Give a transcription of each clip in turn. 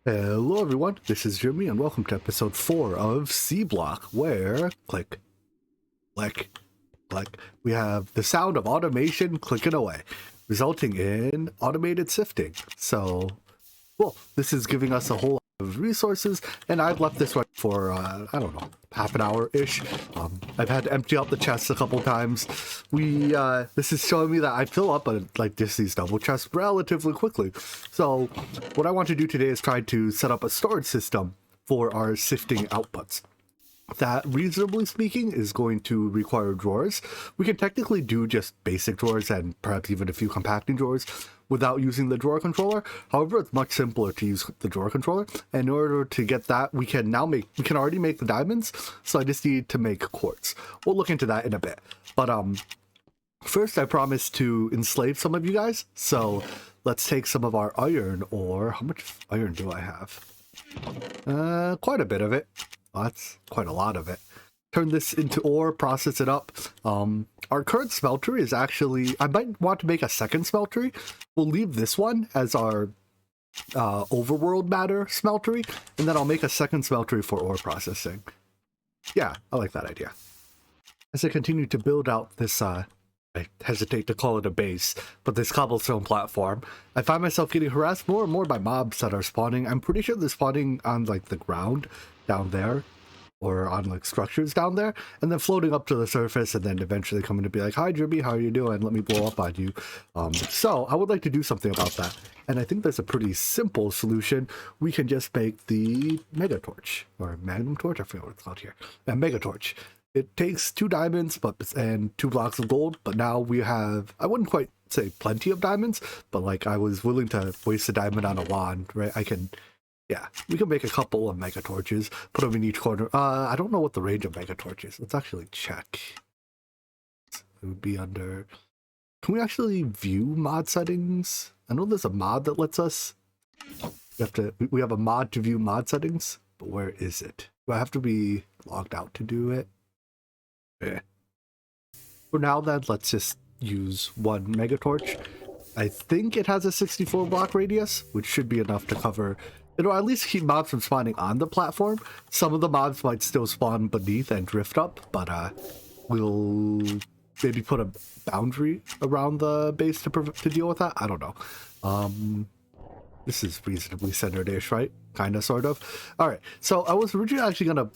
Hello everyone, this is Jimmy and welcome to episode 4 of C Block, where click, click, click, we have the sound of automation clicking away, resulting in automated sifting. So, well, this is giving us a whole lot of resources, and I've left this one for, I don't know, half an hour-ish. I've had to empty out the chests a couple times. This is showing me that I fill up like just these double chests relatively quickly. So what I want to do today is try to set up a storage system for our sifting outputs. That, reasonably speaking, is going to require drawers. We can technically do just basic drawers and perhaps even a few compacting drawers without using the drawer controller. However, it's much simpler to use the drawer controller. And in order to get that, we can already make the diamonds. So I just need to make quartz. We'll look into that in a bit. But first, I promised to enslave some of you guys. So let's take some of our iron ore. How much iron do I have? Quite a bit of it. Well, that's quite a lot of it. Turn this into ore, process it up. Our current smeltery is actually, I might want to make a second smeltery. We'll leave this one as our overworld matter smeltery, and then I'll make a second smeltery for ore processing. Yeah, I like that idea. As I continue to build out this, I hesitate to call it a base, but this cobblestone platform, I find myself getting harassed more and more by mobs that are spawning. I'm pretty sure they're spawning on like the ground down there, or on like structures down there, and then floating up to the surface, and then eventually coming to be like, "Hi Jimmy, how are you doing? Let me blow up on you." So I would like to do something about that, and I think there's a pretty simple solution. We can just make the mega torch, or magnum torch, I forget what it's called here. A mega torch. It takes 2 diamonds and 2 blocks of gold, but now we have, I wouldn't quite say plenty of diamonds, but like I was willing to waste a diamond on a wand, right? Yeah, we can make a couple of mega torches, put them in each corner. I don't know what the range of mega torches. Let's actually check. It would be under... Can we actually view mod settings? I know there's a mod that lets us... We have a mod to view mod settings, but where is it? Do I have to be logged out to do it? Yeah. For now then, let's just use 1 mega torch. I think it has a 64 block radius, which should be enough to cover... It'll at least keep mobs from spawning on the platform. Some of the mobs might still spawn beneath and drift up, but we'll maybe put a boundary around the base to deal with that. I don't know. This is reasonably centered-ish, right? Kind of, sort of. All right, so I was originally actually going to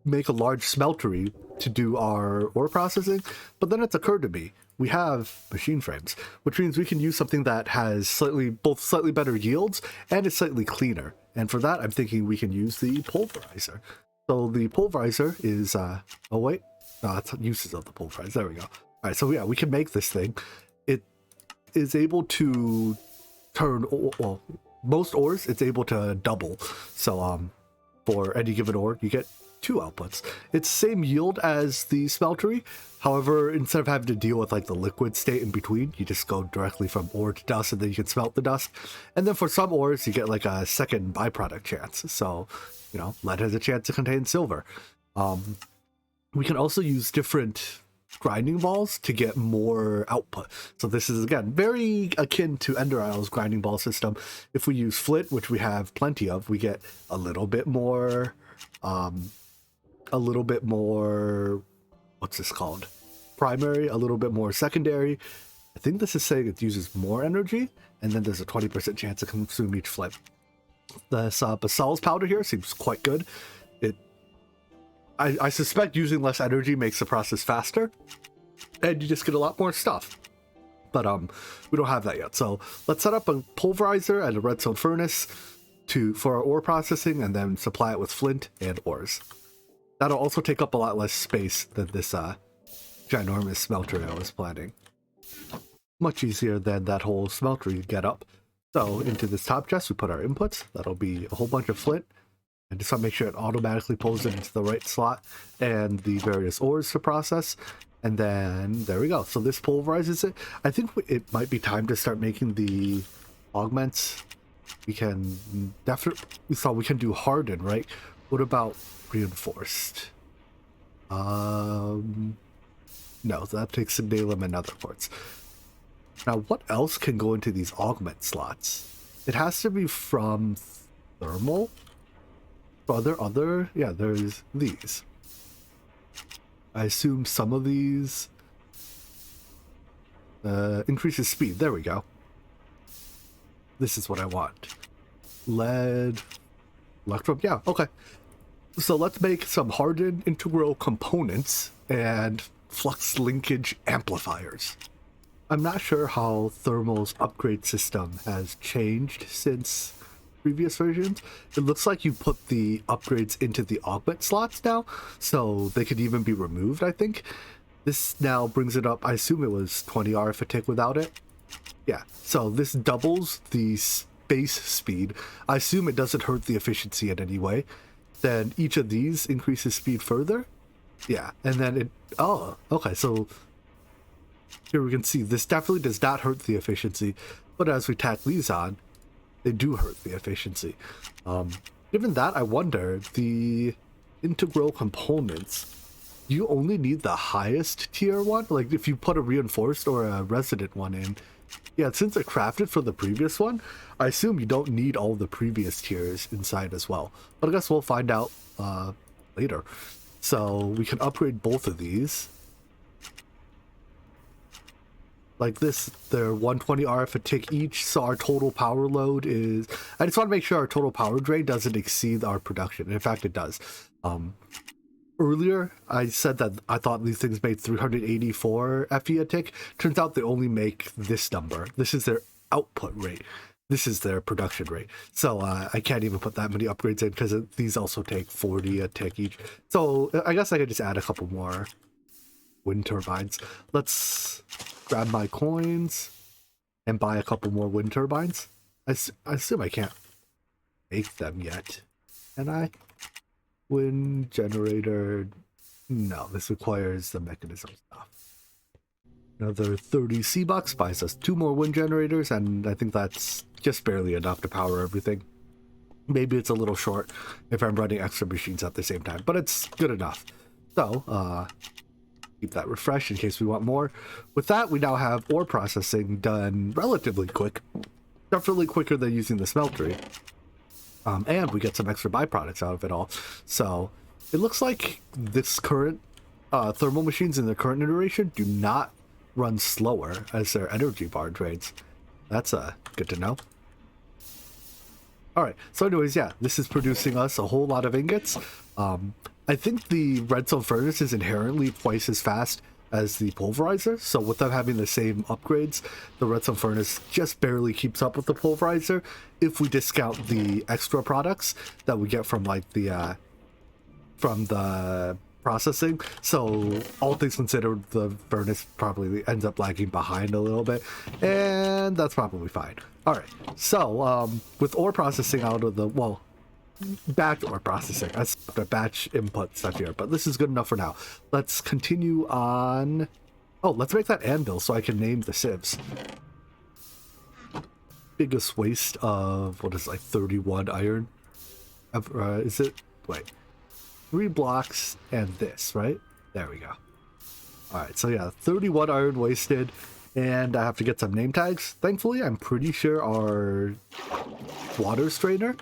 make a large smeltery to do our ore processing, but then it's occurred to me, we have machine frames, which means we can use something that has both slightly better yields and is slightly cleaner. And for that, I'm thinking we can use the pulverizer. So the pulverizer is, oh wait, no, that's uses of the pulverizer. There we go. All right, so yeah, we can make this thing. It is able to turn, well, most ores, it's able to double. So for any given ore, you get 2 outputs. It's same yield as the smeltery. However, instead of having to deal with like the liquid state in between, you just go directly from ore to dust, and then you can smelt the dust. And then for some ores, you get like a second byproduct chance. So, you know, lead has a chance to contain silver. We can also use different grinding balls to get more output. So this is, again, very akin to Ender Isle's grinding ball system. If we use flint, which we have plenty of, we get a little bit more... what's this called? Primary, a little bit more secondary. I think this is saying it uses more energy, and then there's a 20% chance to consume each flint. This Basal's powder here seems quite good. I suspect using less energy makes the process faster, and you just get a lot more stuff. But we don't have that yet. So let's set up a pulverizer and a redstone furnace for our ore processing, and then supply it with flint and ores. That'll also take up a lot less space than this ginormous smelter I was planning. Much easier than that whole smelter you get up. So into this top chest we put our inputs. That'll be a whole bunch of flint. And just want to make sure it automatically pulls it into the right slot, and the various ores to process. And then there we go. So this pulverizes it. I think it might be time to start making the augments. We can definitely, we can do hardened, right? What about reinforced? No, that takes Sindalum and other quartz. Now, what else can go into these augment slots? It has to be from thermal. Yeah, there's these. I assume some of these increases speed. There we go. This is what I want. Lead, electrum. Yeah, okay. So let's make some hardened integral components and flux linkage amplifiers. I'm not sure how Thermal's upgrade system has changed since previous versions. It looks like you put the upgrades into the augment slots now, so they could even be removed, I think. This now brings it up, I assume it was 20 RF a tick without it. Yeah, so this doubles the base speed. I assume it doesn't hurt the efficiency in any way. Then each of these increases speed further. Yeah, and then it, oh, okay, so here we can see this definitely does not hurt the efficiency, but as we tack these on, they do hurt the efficiency. Given that, I wonder, the integral components, you only need the highest tier one? Like if you put a reinforced or a resident one in, yeah, since it's crafted for the previous one, I assume you don't need all the previous tiers inside as well. But I guess we'll find out later. So we can upgrade both of these. Like this, they're 120 RF a tick each, so our total power load is... I just want to make sure our total power drain doesn't exceed our production. In fact, it does. Earlier, I said that I thought these things made 384 FE a tick. Turns out they only make this number. This is their output rate. This is their production rate. So I can't even put that many upgrades in because these also take 40 a tick each. So I guess I could just add a couple more wind turbines. Let's grab my coins and buy a couple more wind turbines. I assume I can't make them yet. Can I? Wind generator. No, this requires the mechanism stuff. Another 30 C-Bucks buys us 2 more wind generators, and I think that's just barely enough to power everything. Maybe it's a little short if I'm running extra machines at the same time, but it's good enough. So, keep that refreshed in case we want more. With that, we now have ore processing done relatively quick. Definitely quicker than using the smeltery. And we get some extra byproducts out of it all. So it looks like this current thermal machines in the current iteration do not run slower as their energy bar drains. That's good to know. Alright, so anyways, yeah, this is producing us a whole lot of ingots. I think the redstone furnace is inherently twice as fast as the pulverizer, so with them having the same upgrades, the redstone furnace just barely keeps up with the pulverizer if we discount the extra products that we get from like the processing. So all things considered, the furnace probably ends up lagging behind a little bit, and that's probably fine. All right, so with ore processing out of the, well, batch ore processing, that's the batch input stuff here, but this is good enough for now. Let's continue on. Oh, let's make that anvil so I can name the sieves. Biggest waste of, what is it, like 31 iron? Is it, wait, 3 blocks and this, right? There we go. All right, so yeah, 31 iron wasted, and I have to get some name tags. Thankfully, I'm pretty sure our water strainer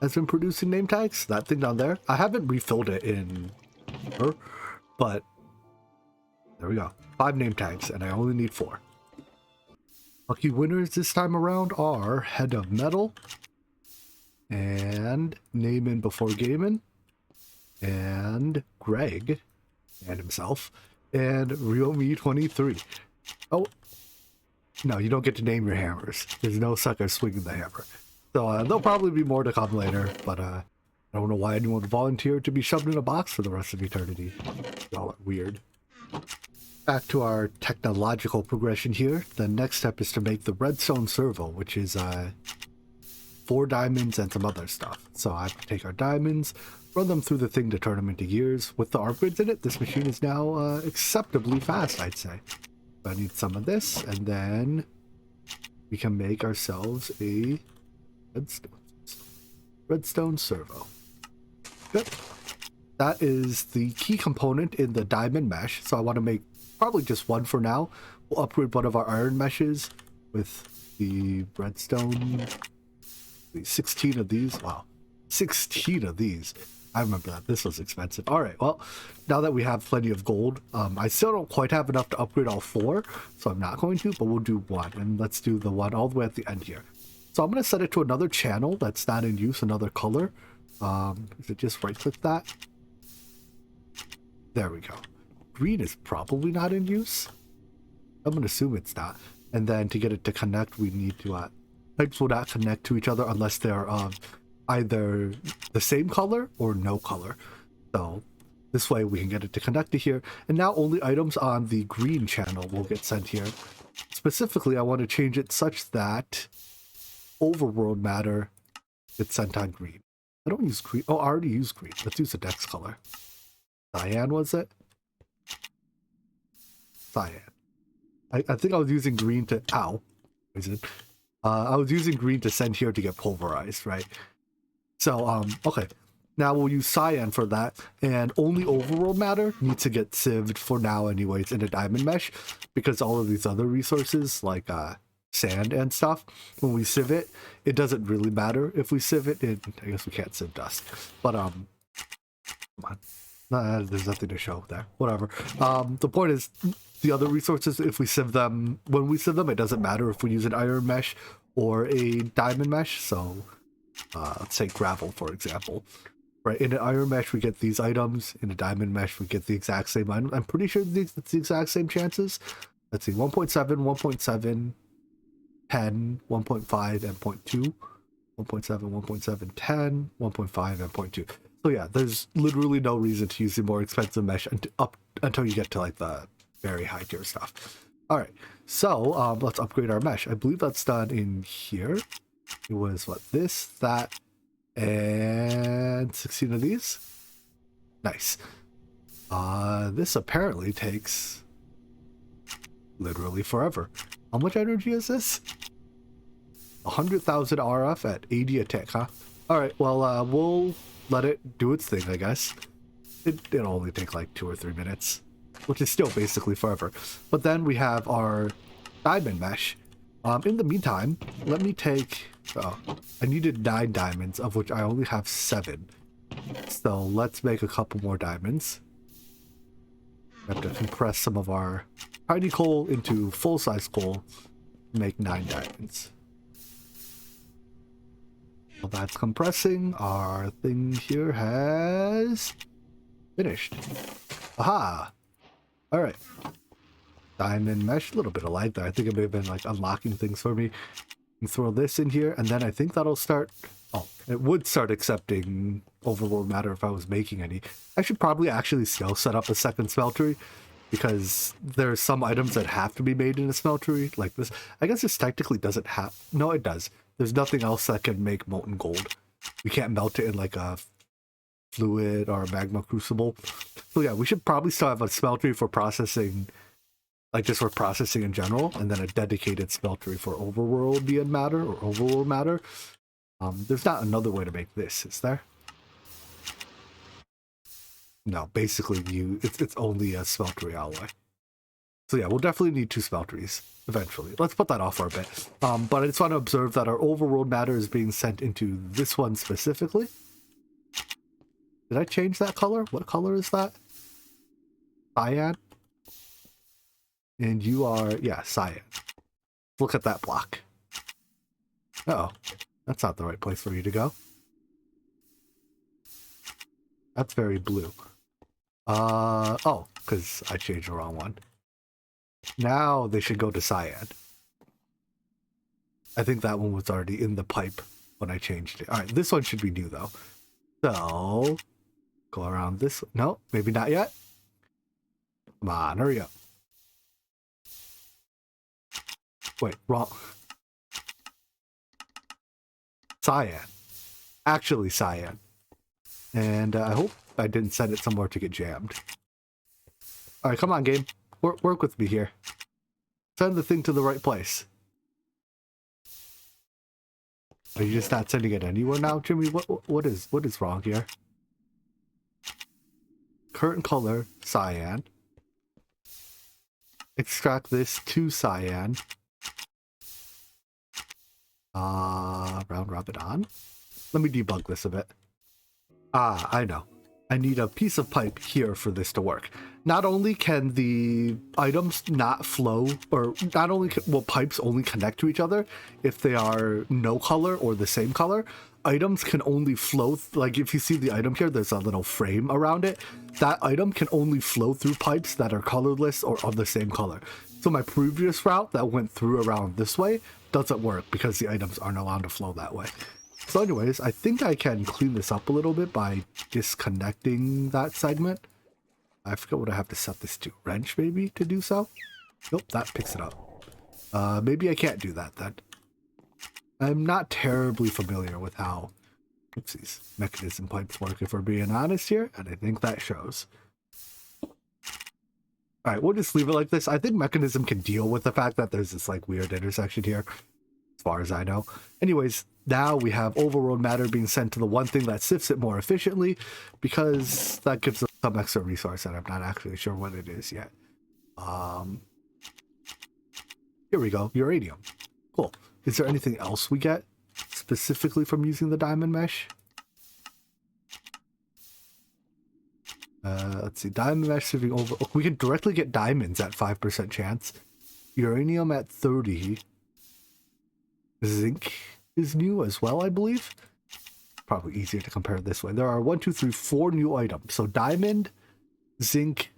has been producing name tags. That thing down there, I haven't refilled it in her, but there we go. 5 name tags, and I only need 4. Lucky winners this time around are Head of Metal and Naaman Before Gaming and Greg and himself and Ryomi23. Oh, no, you don't get to name your hammers. There's no sucker swinging the hammer. So there'll probably be more to come later, but I don't know why anyone would volunteer to be shoved in a box for the rest of eternity. It's all weird. Back to our technological progression here. The next step is to make the redstone servo, which is 4 diamonds and some other stuff. So I have to take our diamonds, run them through the thing to turn them into gears. With the upgrades in it, this machine is now acceptably fast, I'd say. So I need some of this, and then we can make ourselves a redstone servo. Good. That is the key component in the diamond mesh, so I want to make probably just one for now. We'll upgrade one of our iron meshes with the redstone. 16 of these. Wow. 16 of these. I remember that. This was expensive. All right, well, now that we have plenty of gold, I still don't quite have enough to upgrade all 4, so I'm not going to, but we'll do 1. And let's do the 1 all the way at the end here. So I'm going to set it to another channel that's not in use, another color. Is it just right-click that? There we go. Green is probably not in use. I'm going to assume it's not. And then to get it to connect, we need to... pipes will not connect to each other unless they're either the same color or no color. So this way we can get it to connect to here. And now only items on the green channel will get sent here. Specifically, I want to change it such that overworld matter gets sent on green. I don't use green. Oh, I already used green. Let's use the next color. Cyan, was it? Cyan. I think I was using green to... Ow. Poison. I was using green to send here to get pulverized, right? So, okay. Now we'll use cyan for that, and only overworld matter needs to get sieved for now anyways in a diamond mesh, because all of these other resources, like sand and stuff, when we sieve it, it doesn't really matter if we sieve it. I guess we can't sieve dust. But, come on. There's nothing to show there. Whatever. The point is, the other resources, if we sieve them, when we sieve them, it doesn't matter if we use an iron mesh or a diamond mesh. So, let's say gravel, for example. Right, in an iron mesh, we get these items. In a diamond mesh, we get the exact same item. I'm pretty sure it's the exact same chances. Let's see, 1.7, 1.7, 10, 1.5, and 0.2. 1.7, 1.7, 10, 1.5, and 0.2. So yeah, there's literally no reason to use the more expensive mesh until you get to like the very high tier stuff. All right, so let's upgrade our mesh. I believe that's done in here. It was what, this, that, and 16 of these. Nice. This apparently takes literally forever. How much energy is this? 100,000 RF at 80 a tick, huh? All right, well, we'll let it do its thing, I guess. It'll only take like 2 or 3 minutes, which is still basically forever. But then we have our diamond mesh. In the meantime, let me take... I needed 9 diamonds, of which I only have 7. So let's make a couple more diamonds. We have to compress some of our tiny coal into full-size coal to make 9 diamonds. While that's compressing, our thing here has finished. Aha! Alright. Diamond mesh, a little bit of light there. I think it may have been like unlocking things for me. And throw this in here, and then I think that'll start... Oh, it would start accepting overworld matter if I was making any. I should probably actually still set up a second smeltery, because there's some items that have to be made in a smeltery, like this. I guess this technically doesn't have... No, it does. There's nothing else that can make molten gold. We can't melt it in like a fluid or a magma crucible. So yeah, we should probably still have a smeltery for processing, like just for processing in general, and then a dedicated smeltery for overworld matter or overworld matter. There's not another way to make this, is there? No, basically it's only a smeltery alloy. So yeah, we'll definitely need 2 smelteries eventually. Let's put that off for a bit. But I just want to observe that our overworld matter is being sent into this one specifically. Did I change that color? What color is that? Cyan? And you are, yeah, cyan. Look at that block. Uh-oh. That's not the right place for you to go. That's very blue. Oh, because I changed the wrong one. Now they should go to cyan. I think that one was already in the pipe when I changed it. All right, this one should be new though. So, go around this. No, maybe not yet. Come on, hurry up. Wait, wrong. Cyan. Actually cyan. And I hope I didn't send it somewhere to get jammed. All right, come on, game. Work with me here. Send the thing to the right place. Are you just not sending it anywhere now, Jimmy? What is wrong here? Current color, cyan. Extract this to cyan. Round robin on. Let me debug this a bit. Ah, I know. I need a piece of pipe here for this to work. Not only can the items not flow, or not only will pipes only connect to each other if they are no color or the same color, items can only flow, like if you see the item here, there's a little frame around it. That item can only flow through pipes that are colorless or of the same color. So my previous route that went through around this way doesn't work because the items aren't allowed to flow that way. So anyways, I think I can clean this up a little bit by disconnecting that segment. I forget what I have to set this to. Wrench, maybe, to do so? Nope, that picks it up. Maybe I can't do that then. I'm not terribly familiar with how oopsies, mechanism pipes work, if we're being honest here, and I think that shows. Alright, we'll just leave it like this. I think mechanism can deal with the fact that there's this like weird intersection here, as far as I know. Anyways, now we have overworld matter being sent to the one thing that sifts it more efficiently, because that gives us some extra resource that I'm not actually sure what it is yet. Here we go, uranium. Cool. Is there anything else we get specifically from using the diamond mesh? Let's see, diamond mesh sifting over. Oh, we can directly get diamonds at 5% chance. Uranium at 30. Zinc is new as well, I believe. Probably easier to compare this way. There are 1, 2, 3, 4 new items. So diamond, zinc,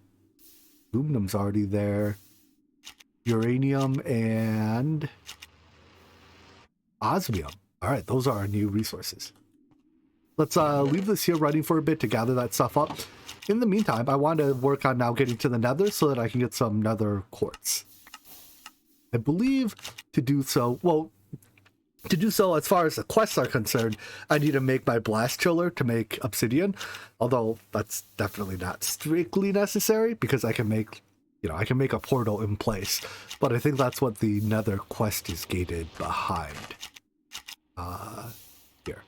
aluminum's already there, uranium, and osmium. All right, those are our new resources. Let's leave this here running for a bit to gather that stuff up. In the meantime, I want to work on now getting to the nether so that I can get some nether quartz. I believe to do so, well, to do so, as far as the quests are concerned, I need to make my blast chiller to make obsidian, although that's definitely not strictly necessary because I can make, you know, I can make a portal in place, but I think that's what the nether quest is gated behind. Here.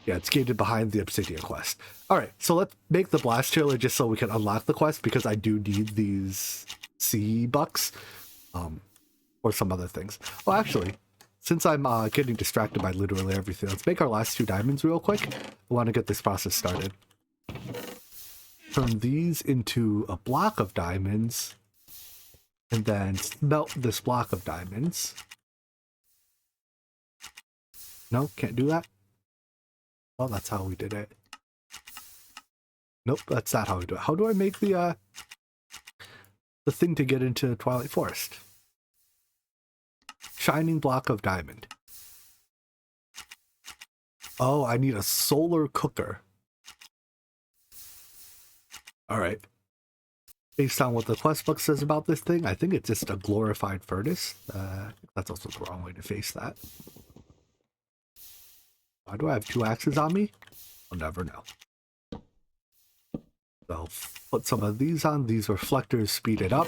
Yeah, it's gated behind the obsidian quest. All right, so let's make the blast chiller just so we can unlock the quest because I do need these sea bucks, or some other things. Well, actually, since I'm getting distracted by literally everything, let's make our last 2 diamonds real quick. I want to get this process started. Turn these into a block of diamonds, and then smelt this block of diamonds. No, can't do that. Well, that's how we did it. Nope, that's not how we do it. How do I make the thing to get into Twilight Forest? Shining block of diamond. Oh, I need a solar cooker. Alright. Based on what the quest book says about this thing, I think it's just a glorified furnace. That's also the wrong way to face that. Why do I have 2 axes on me? I'll never know. So put some of these on. These reflectors speed it up.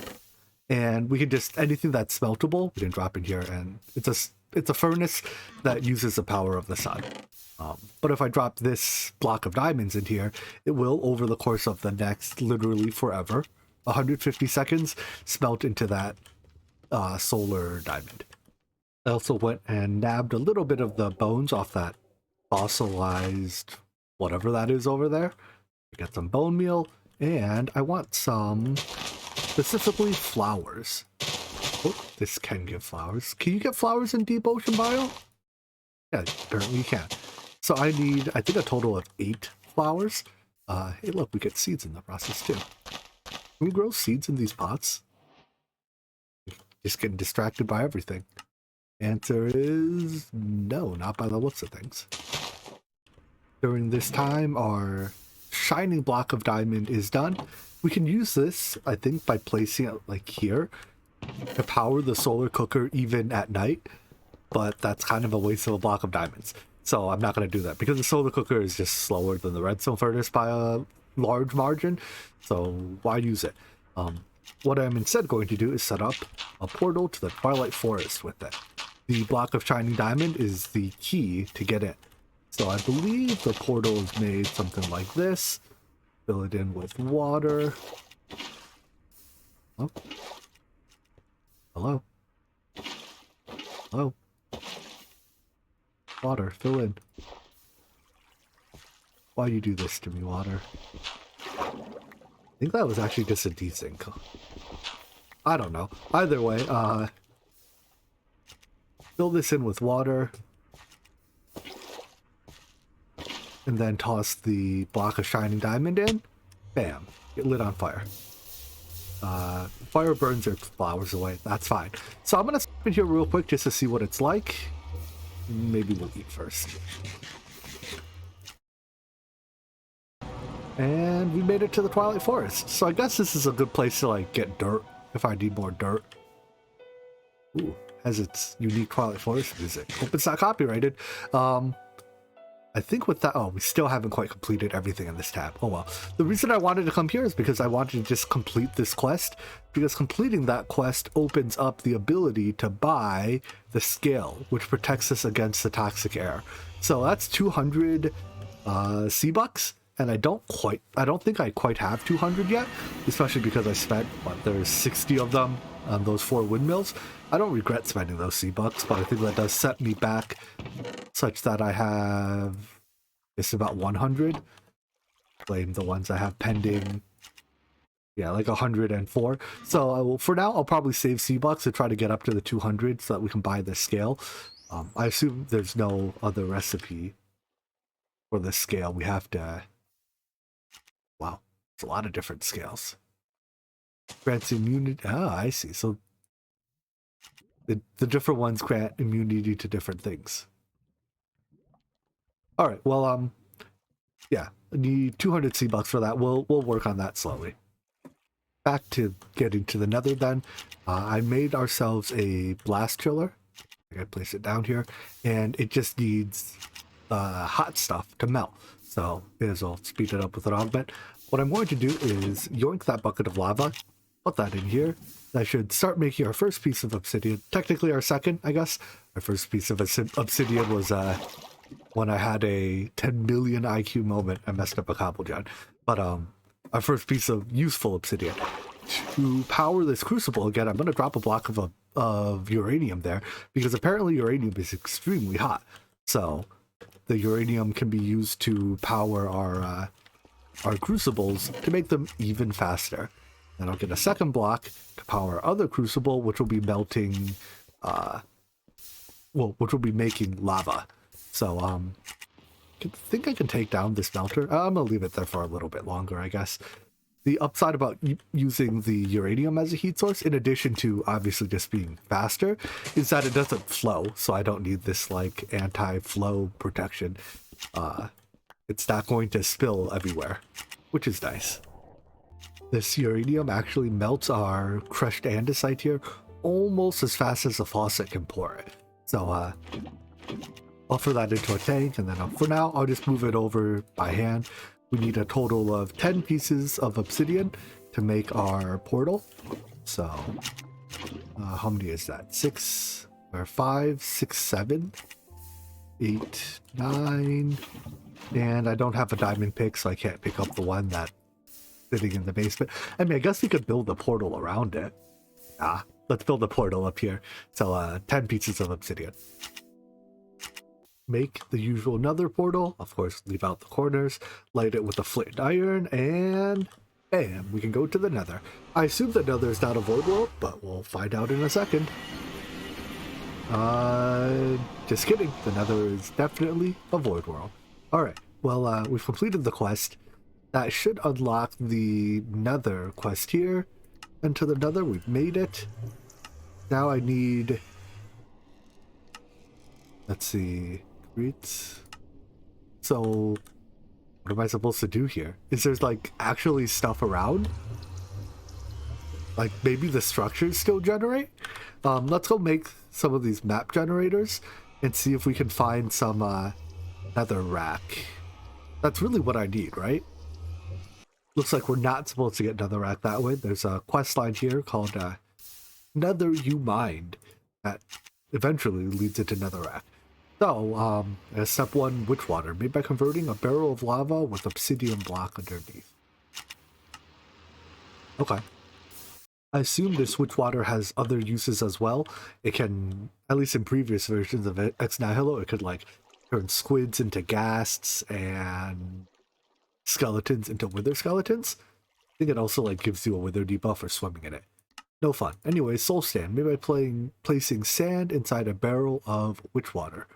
And we can just, anything that's smeltable, we can drop in here, and it's a furnace that uses the power of the sun. But if I drop this block of diamonds in here, it will, over the course of the next, literally forever, 150 seconds, smelt into that solar diamond. I also went and nabbed a little bit of the bones off that fossilized whatever that is over there. I got some bone meal, and I want some, specifically flowers. Oh, this can give flowers. Can you get flowers in deep ocean biome? Yeah, apparently you can. So I need, I think, a total of 8 flowers. Hey, look, we get seeds in the process too. Can we grow seeds in these pots? Just getting distracted by everything. Answer is no, not by the looks of things. During this time, our shining block of diamond is done. We can use this, I think, by placing it like here to power the solar cooker even at night, but that's kind of a waste of a block of diamonds. So I'm not going to do that because the solar cooker is just slower than the redstone furnace by a large margin. So why use it? What I'm instead going to do is set up a portal to the Twilight Forest with it. The block of shining diamond is the key to get in. So I believe the portal is made something like this. Fill it in with water. Oh. Hello? Hello? Water, fill in. Why you do this to me, water? I think that was actually just a desync. I don't know. Either way, fill this in with water. And then toss the block of shining diamond in. Bam. Get lit on fire. Fire burns your flowers away. That's fine. So I'm going to stop in here real quick just to see what it's like. Maybe we'll eat first. And we made it to the Twilight Forest. So I guess this is a good place to like get dirt if I need more dirt. Ooh, has its unique Twilight Forest music. Hope it's not copyrighted. I think with that, oh, we still haven't quite completed everything in this tab. Oh well. The reason I wanted to come here is because I wanted to just complete this quest, because completing that quest opens up the ability to buy the scale, which protects us against the toxic air. So that's 200 C-bucks, and I don't think I quite have 200 yet, especially because I spent, there's 60 of them on those 4 windmills. I don't regret spending those C-bucks, but I think that does set me back such that I have just about 100. Blame the ones I have pending. Yeah, like 104. So for now, I'll probably save C-bucks to try to get up to the 200 so that we can buy the scale. I assume there's no other recipe for the scale. We have to... Wow, it's a lot of different scales. Grants immunity. Ah, I see. So the different ones grant immunity to different things. All right. Well, yeah, I need 200 C-bucks for that. We'll work on that slowly. Back to getting to the nether then. I made ourselves a blast chiller. I gotta place it down here, and it just needs hot stuff to melt. So may as well speed it up with an augment. What I'm going to do is yoink that bucket of lava, put that in here. That should start making our first piece of obsidian. Technically our second, I guess. Our first piece of obsidian was when I had a 10 million IQ moment. I messed up a cobble gen. But our first piece of useful obsidian. To power this crucible again, I'm going to drop a block of uranium there, because apparently uranium is extremely hot. So the uranium can be used to power our crucibles to make them even faster. Then I'll get a second block to power our other crucible, which will be melting, which will be making lava. So, I think I can take down this melter. I'm gonna leave it there for a little bit longer, I guess. The upside about using the uranium as a heat source, in addition to obviously just being faster, is that it doesn't flow. So I don't need this like anti-flow protection. It's not going to spill everywhere, which is nice. This uranium actually melts our crushed andesite here almost as fast as the faucet can pour it. So I'll throw that into a tank, and then for now I'll just move it over by hand. We need a total of 10 pieces of obsidian to make our portal. So how many is that? 6 or 5, 6, 7, 8, 9, and I don't have a diamond pick, so I can't pick up the one that's sitting in the basement. I mean, I guess we could build a portal around it. Let's build a portal up here. So 10 pieces of obsidian. Make the usual nether portal. Of course, leave out the corners. Light it with a flint iron, and bam, we can go to the nether. I assume the nether is not a void world, but we'll find out in a second. Just kidding. The nether is definitely a void world. Alright, well, we've completed the quest. That should unlock the nether quest here. Enter the nether, we've made it. Now I need... Let's see... So, what am I supposed to do here? Is there, like, actually stuff around? Like, maybe the structures still generate? Let's go make some of these map generators and see if we can find some, nether rack. That's really what I need, right? Looks like we're not supposed to get nether rack that way. There's a quest line here called, Nether You Mind that eventually leads into nether rack. So, step 1, witch water, made by converting a barrel of lava with obsidian block underneath. Okay. I assume this witch water has other uses as well. It can, at least in previous versions of it, Ex Nihilo, it could like turn squids into ghasts and skeletons into wither skeletons. I think it also like gives you a wither debuff for swimming in it. No fun. Anyway, soul sand. Maybe by placing sand inside a barrel of witch water.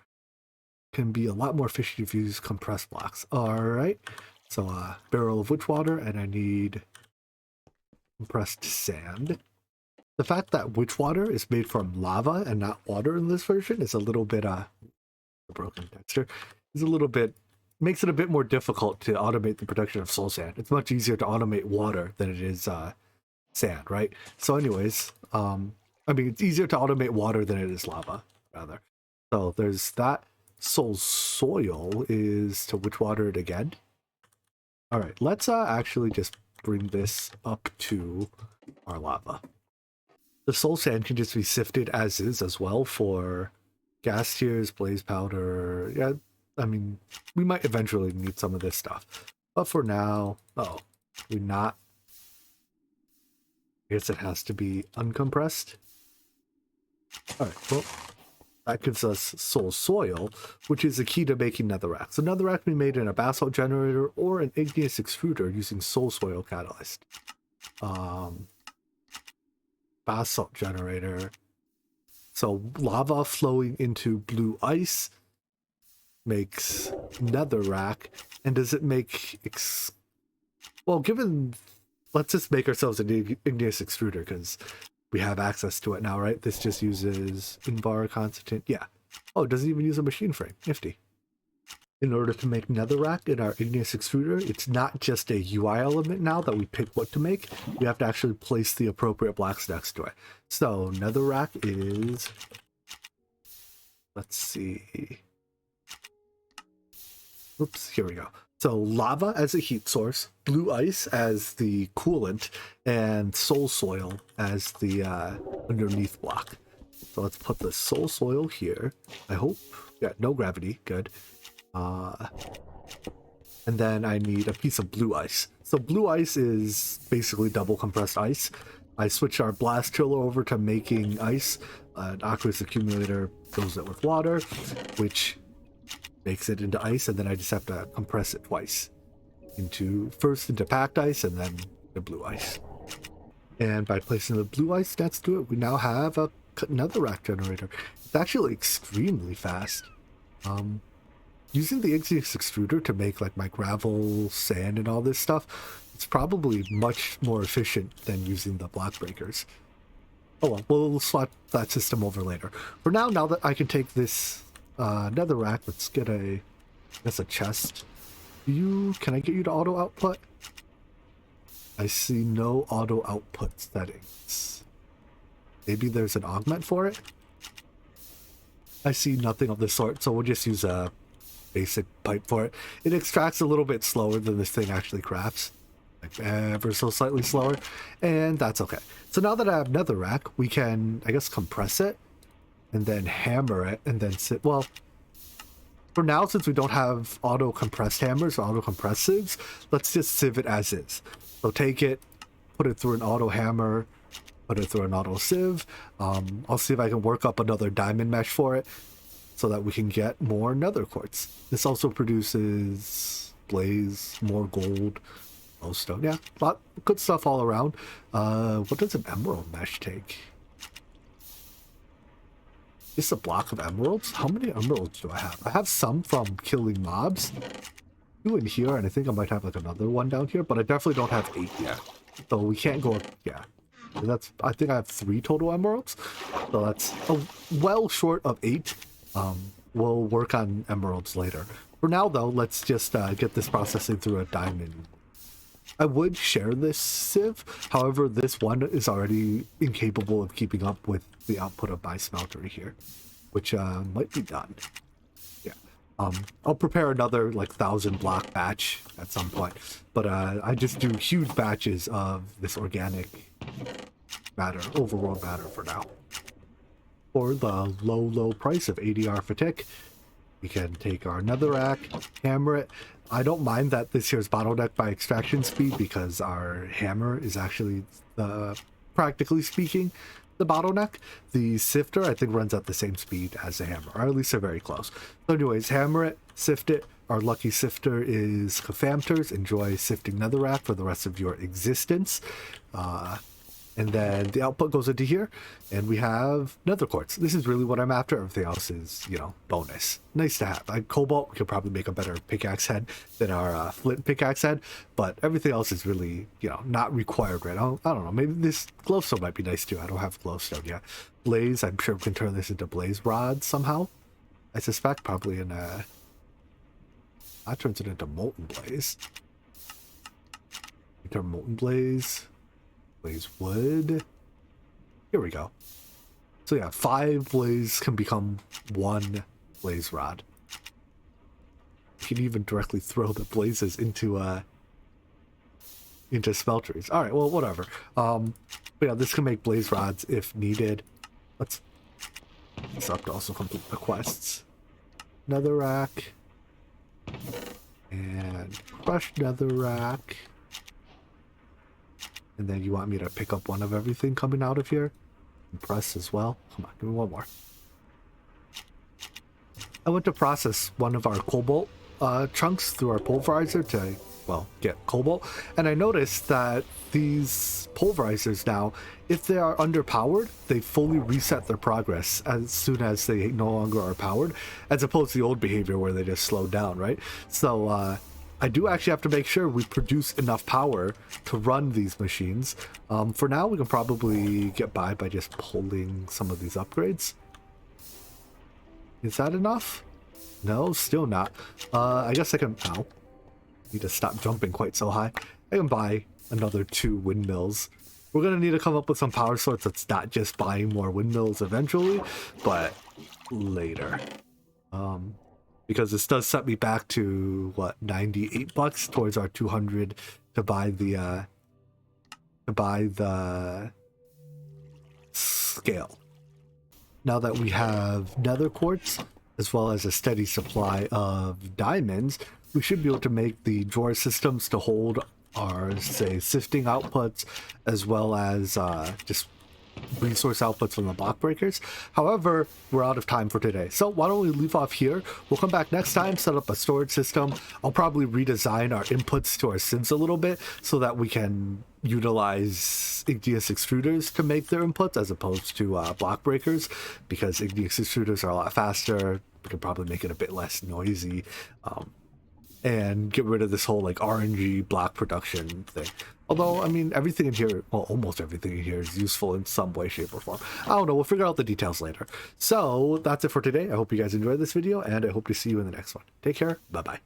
Can be a lot more efficient if you use compressed blocks. Alright. So barrel of witch water, and I need compressed sand. The fact that witch water is made from lava and not water in this version is a little bit broken texture. Is a little bit makes it a bit more difficult to automate the production of soul sand. It's much easier to automate water than it is sand, right? So anyways, I mean, it's easier to automate water than it is lava, rather. So there's that. Soul soil is to witch water it again. All right, let's actually just bring this up to our lava. The soul sand can just be sifted as is as well for gas tears, blaze powder. Yeah, I mean, we might eventually need some of this stuff. But for now, we're not. I guess it has to be uncompressed. All right, well, that gives us soul soil, which is the key to making netherrack. So netherrack can be made in a basalt generator or an igneous extruder using soul soil catalyst. Basalt generator. So lava flowing into blue ice makes netherrack. And does it make... well, given... let's just make ourselves an igneous extruder because we have access to it now, right? This just uses invar constant. Yeah. Oh, it doesn't even use a machine frame. Nifty. In order to make netherrack in our igneous extruder, it's not just a UI element now that we pick what to make. We have to actually place the appropriate blocks next to it. So netherrack is... let's see. Oops, here we go. So lava as a heat source, blue ice as the coolant, and soul soil as the underneath block. So let's put the soul soil here. I hope. Yeah, no gravity. Good. And then I need a piece of blue ice. So blue ice is basically double compressed ice. I switched our blast chiller over to making ice. An aqueous accumulator fills it with water, which makes it into ice, and then I just have to compress it twice. First into packed ice and then the blue ice. And by placing the blue ice next to it, we now have a netherrack generator. It's actually extremely fast. Using the igneous extruder to make like my gravel, sand, and all this stuff, it's probably much more efficient than using the block breakers. Oh well, we'll swap that system over later. For now that I can take this netherrack, let's get a chest. Can I get you to auto output? I see no auto output settings. Maybe there's an augment for it? I see nothing of the sort, so we'll just use a basic pipe for it. It extracts a little bit slower than this thing actually crafts. Like ever so slightly slower, and that's okay. So now that I have netherrack, we can, I guess, compress it and then hammer it and then well, for now, since we don't have auto compressed hammers or auto compressed sieves, let's just sieve it as is. So take it, put it through an auto hammer, put it through an auto sieve. I'll see if I can work up another diamond mesh for it so that we can get more nether quartz. This also produces blaze, more gold, glowstone. Yeah, a lot of good stuff all around. What does an emerald mesh take? Just a block of emeralds? How many emeralds do I have? I have some from killing mobs. 2 in here, and I think I might have like another one down here, but I definitely don't have 8 yet. So we can't go, yeah. I think I have 3 total emeralds. So that's well short of 8. We'll work on emeralds later. For now though, let's just get this processing through a diamond. I would share this sieve, however this one is already incapable of keeping up with the output of my smeltery here, which might be done. Yeah. I'll prepare another like 1,000 block batch at some point, but I just do huge batches of this organic matter, overworld matter for now. For the low price of ADR for tick, we can take our netherrack, hammer it. I don't mind that this here is bottlenecked by extraction speed because our hammer is actually, practically speaking, the bottleneck. The sifter, I think, runs at the same speed as the hammer, or at least they're very close. So anyways, hammer it, sift it, Our lucky sifter is Kafamters. Enjoy sifting netherrack for the rest of your existence. And then the output goes into here, and we have nether quartz. This is really what I'm after. Everything else is, you know, bonus. Nice to have. Like cobalt, we could probably make a better pickaxe head than our flint pickaxe head, but everything else is really, you know, not required right now. I don't know. Maybe this glowstone might be nice too. I don't have glowstone yet. Blaze, I'm sure we can turn this into blaze rods somehow. I suspect probably in a... That turns it into molten blaze. We turn molten blaze. Blaze wood. Here we go. So yeah, 5 blaze can become 1 blaze rod. You can even directly throw the blazes into smelteries. All right, well, whatever. But yeah, this can make blaze rods if needed. Let's this up to also complete the quests. Netherrack and crushed netherrack. And then you want me to pick up one of everything coming out of here? And press as well? Come on, give me one more. I went to process one of our cobalt chunks through our pulverizer to, well, get cobalt. And I noticed that these pulverizers now, if they are underpowered, they fully reset their progress as soon as they no longer are powered, as opposed to the old behavior where they just slow down, right? So, I do actually have to make sure we produce enough power to run these machines. For now, we can probably get by just pulling some of these upgrades. Is that enough? No, still not. I guess I can... Ow. Need to stop jumping quite so high. I can buy another 2 windmills. We're going to need to come up with some power source that's not just buying more windmills eventually, but later. Because this does set me back to what, 98 bucks towards our 200 to buy the scale. Now that we have nether quartz as well as a steady supply of diamonds, we should be able to make the drawer systems to hold our, say, sifting outputs as well as just resource outputs from the block breakers. However, we're out of time for today, so why don't we leave off here? We'll come back next time, set up a storage system. I'll probably redesign our inputs to our sieves a little bit so that we can utilize igneous extruders to make their inputs as opposed to block breakers, because igneous extruders are a lot faster. We can probably make it a bit less noisy, and get rid of this whole like RNG block production thing. Although, I mean, everything in here, well, almost everything in here is useful in some way, shape, or form. I don't know. We'll figure out the details later. So that's it for today. I hope you guys enjoyed this video, and I hope to see you in the next one. Take care. Bye-bye.